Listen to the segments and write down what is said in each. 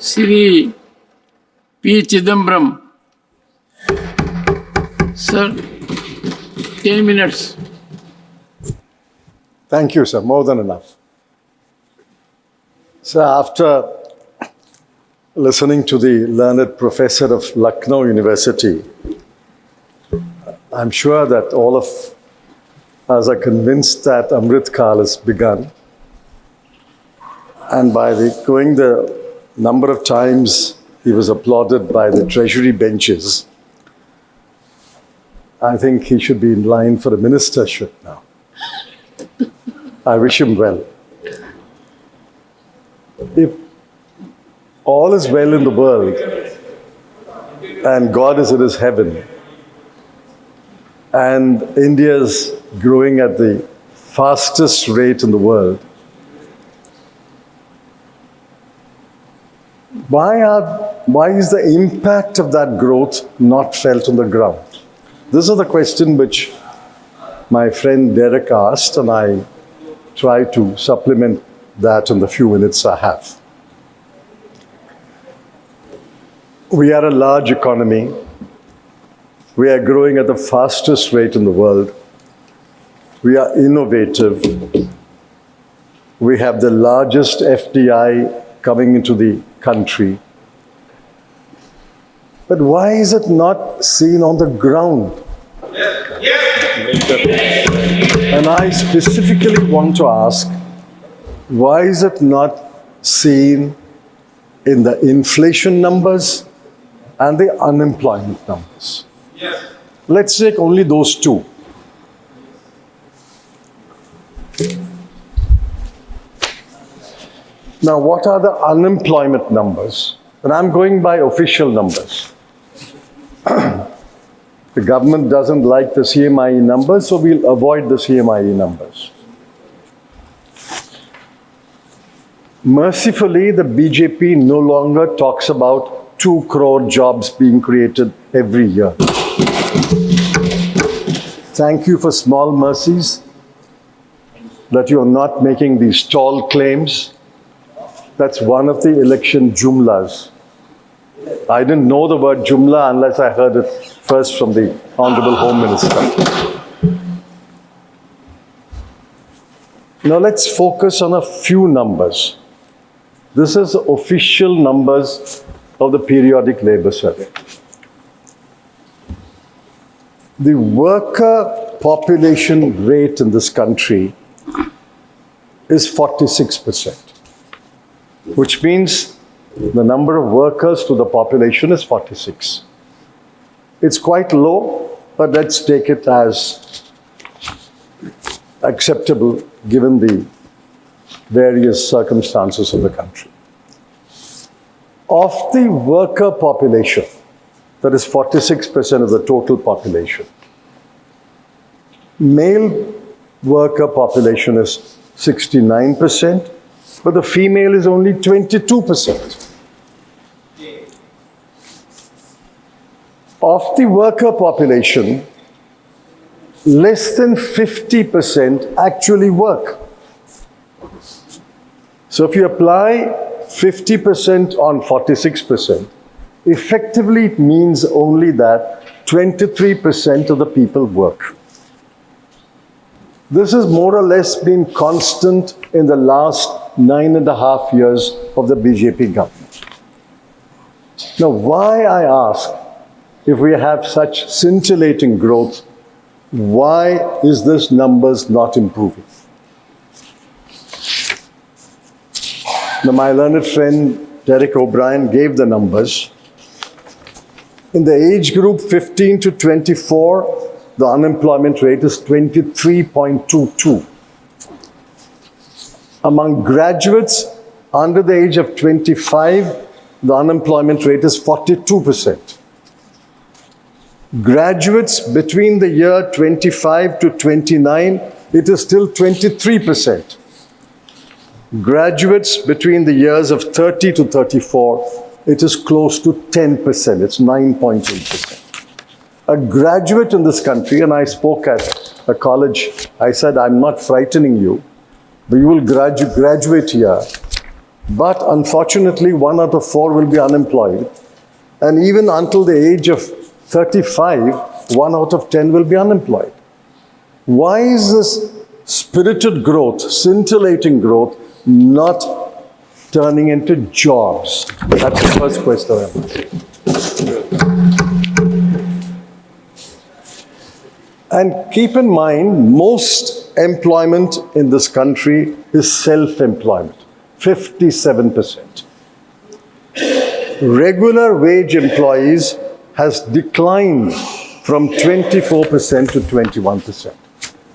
Sri P. Chidambaram. Sir, 10 minutes. Thank you, sir. More than enough. So after listening to the learned professor of Lucknow University, I'm sure that all of us are convinced that Amrit Kal has begun. And by going the number of times he was applauded by the treasury benches, I think he should be in line for a ministership now. I wish him well. If all is well in the world and God is in his heaven and India is growing at the fastest rate in the world, why is the impact of that growth not felt on the ground? This is the question which my friend Derek asked, and I try to supplement that in the few minutes I have. We are a large economy. We are growing at the fastest rate in the world. We are innovative. We have the largest FDI coming into the country. But why is it not seen on the ground? And I specifically want to ask, why is it not seen in the inflation numbers and the unemployment numbers? Let's take only those two. Now, what are the unemployment numbers? And I'm going by official numbers. The government doesn't like the CMIE numbers, so we'll avoid the CMIE numbers. Mercifully, the BJP no longer talks about 2 crore jobs being created every year. Thank you for small mercies that you're not making these tall claims. That's one of the election Jumlas. I didn't know the word Jumla unless I heard it first from the Honorable Home Minister. Now let's focus on a few numbers. This is official numbers of the Periodic Labour Survey. The worker population rate in this country is 46%, which means the number of workers to the population is 46. It's quite low, but let's take it as acceptable given the various circumstances of the country. Of the worker population, that is 46% of the total population, male worker population is 69%, but the female is only 22%. Of the worker population, less than 50% actually work. So if you apply 50% on 46%, effectively it means only that 23% of the people work. This has more or less been constant in the last 9.5 years of the BJP government. Now, why, I ask, if we have such scintillating growth, why is this numbers not improving? Now, my learned friend Derek O'Brien gave the numbers. In the age group 15 to 24, the unemployment rate is 23.22. Among graduates under the age of 25, the unemployment rate is 42%. Graduates between the year 25 to 29, it is still 23%. Graduates between the years of 30 to 34, it is close to 10%. It's 9.8%. A graduate in this country, and I spoke at a college, I said, I'm not frightening you, but you will graduate here But unfortunately, 1 out of 4 will be unemployed. And even until the age of 35, 1 out of 10 will be unemployed. Why is this spirited growth, scintillating growth, not turning into jobs? That's the first question I have. And keep in mind, most employment in this country is self-employment, 57%. Regular wage employees has declined from 24% to 21%.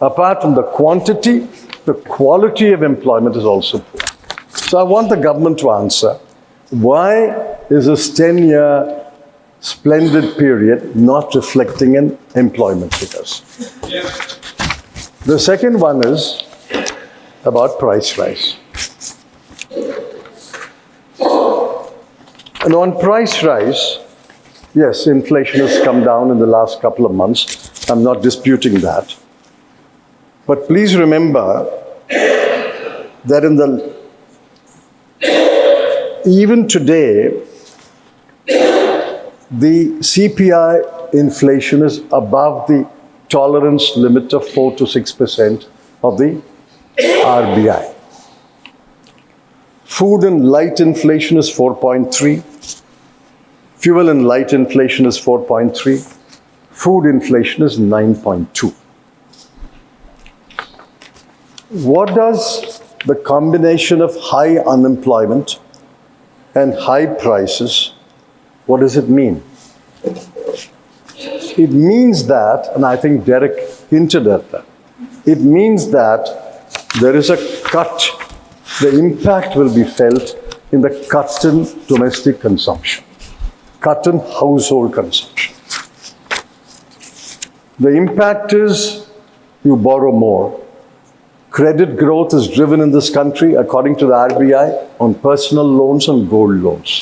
Apart from the quantity, the quality of employment is also poor. So I want the government to answer, why is this 10-year splendid period not reflecting in employment figures? The second one is about price rise. And on price rise, yes, inflation has come down in the last couple of months. I'm not disputing that. But please remember that even today, the CPI inflation is above the tolerance limit of 4 to 6% of the RBI. Food and light inflation is 4.3. Fuel and light inflation is 4.3. Food inflation is 9.2. What does the combination of high unemployment and high prices, what does it mean? It means that, and I think Derek hinted at that, it means that there is a cut, the impact will be felt in the cut in domestic consumption, cut in household consumption. The impact is you borrow more. Credit growth is driven in this country, according to the RBI, on personal loans and gold loans.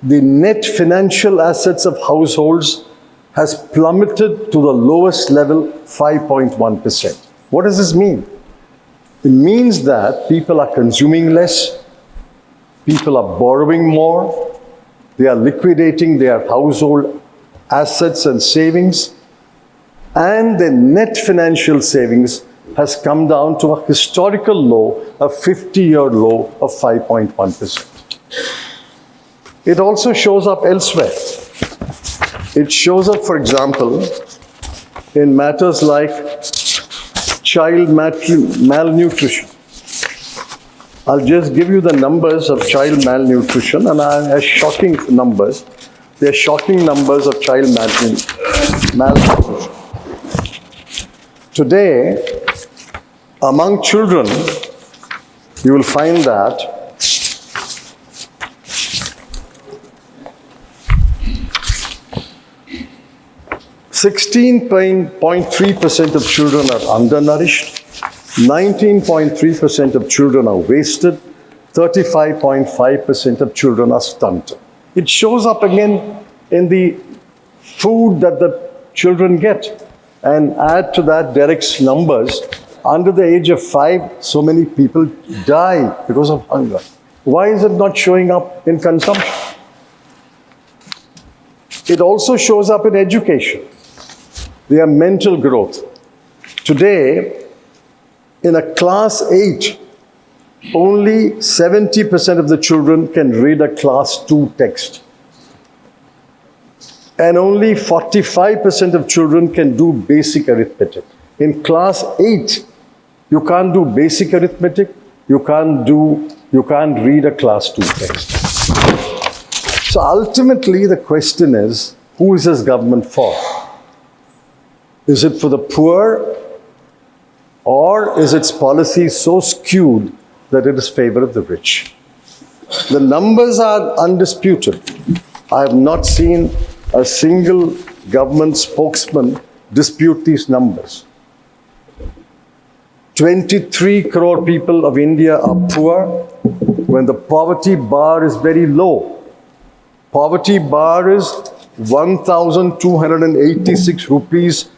The net financial assets of households has plummeted to the lowest level, 5.1%. What does this mean? It means that people are consuming less, people are borrowing more, they are liquidating their household assets and savings, and the net financial savings has come down to a historical low, a 50-year low of 5.1%. It also shows up elsewhere. It shows up, for example, in matters like child malnutrition. I'll just give you the numbers of child malnutrition, and they're shocking numbers. They're shocking numbers of child malnutrition. Today, among children, you will find that 16.3% of children are undernourished, 19.3% of children are wasted, 35.5% of children are stunted. It shows up again in the food that the children get. And add to that Derek's numbers, under the age of 5, so many people die because of hunger. Why is it not showing up in consumption? It also shows up in education. Their mental growth. Today, in a class 8, only 70% of the children can read a class 2 text. And only 45% of children can do basic arithmetic. In class 8, you can't do basic arithmetic, you can't read a class 2 text. So ultimately the question is, who is this government for? Is it for the poor, or is its policy so skewed that it is favor of the rich? The numbers are undisputed. I have not seen a single government spokesman dispute these numbers. 23 crore people of India are poor when the poverty bar is very low. Poverty bar is 1,286 rupees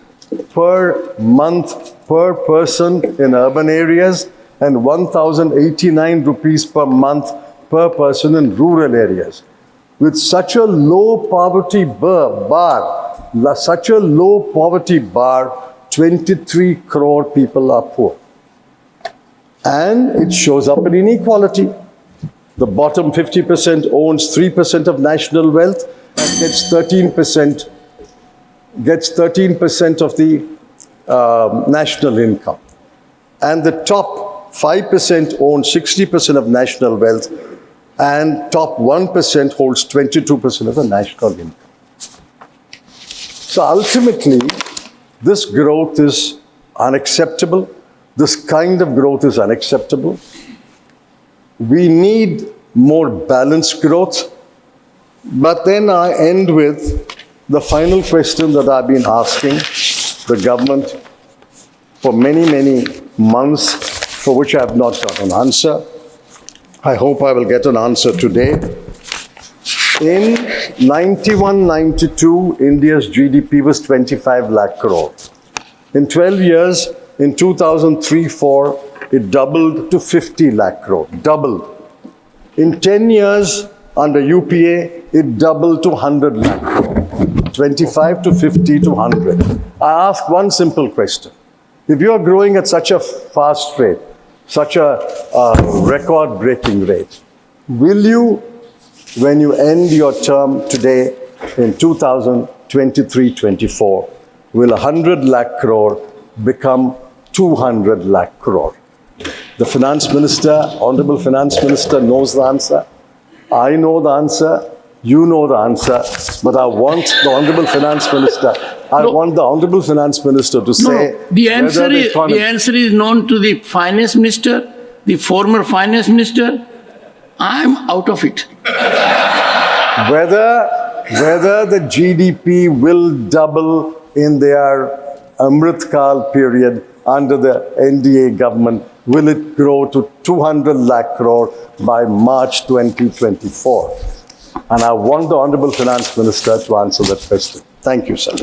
per month per person in urban areas and 1,089 rupees per month per person in rural areas. With such a low poverty bar, 23 crore people are poor. And it shows up in inequality. The bottom 50% owns 3% of national wealth and gets 13% of the national income. And the top 5% owns 60% of national wealth, and top 1% holds 22% of the national income. So ultimately, this growth is unacceptable. This kind of growth is unacceptable. We need more balanced growth. But then I end with the final question that I've been asking the government for many, many months, for which I have not got an answer. I hope I will get an answer today. In 91-92, India's GDP was 25 lakh crore. In 12 years, in 2003-04, it doubled to 50 lakh crore, doubled. In 10 years, under UPA, it doubled to 100 lakh crore, 25 to 50 to 100. I ask one simple question. If you are growing at such a fast rate, such a record-breaking rate, will you, when you end your term today in 2023-24, will 100 lakh crore become 200 lakh crore? The Finance Minister, Honorable Finance Minister knows the answer. I know the answer. You know the answer. But I want the Honorable Finance Minister, to say... The answer is known to the Finance Minister, the former Finance Minister. I'm out of it. Whether the GDP will double in their Amrit Kal period under the NDA government, will it grow to 200 lakh crore by March 2024? And I want the Honorable Finance Minister to answer that question. Thank you, sir.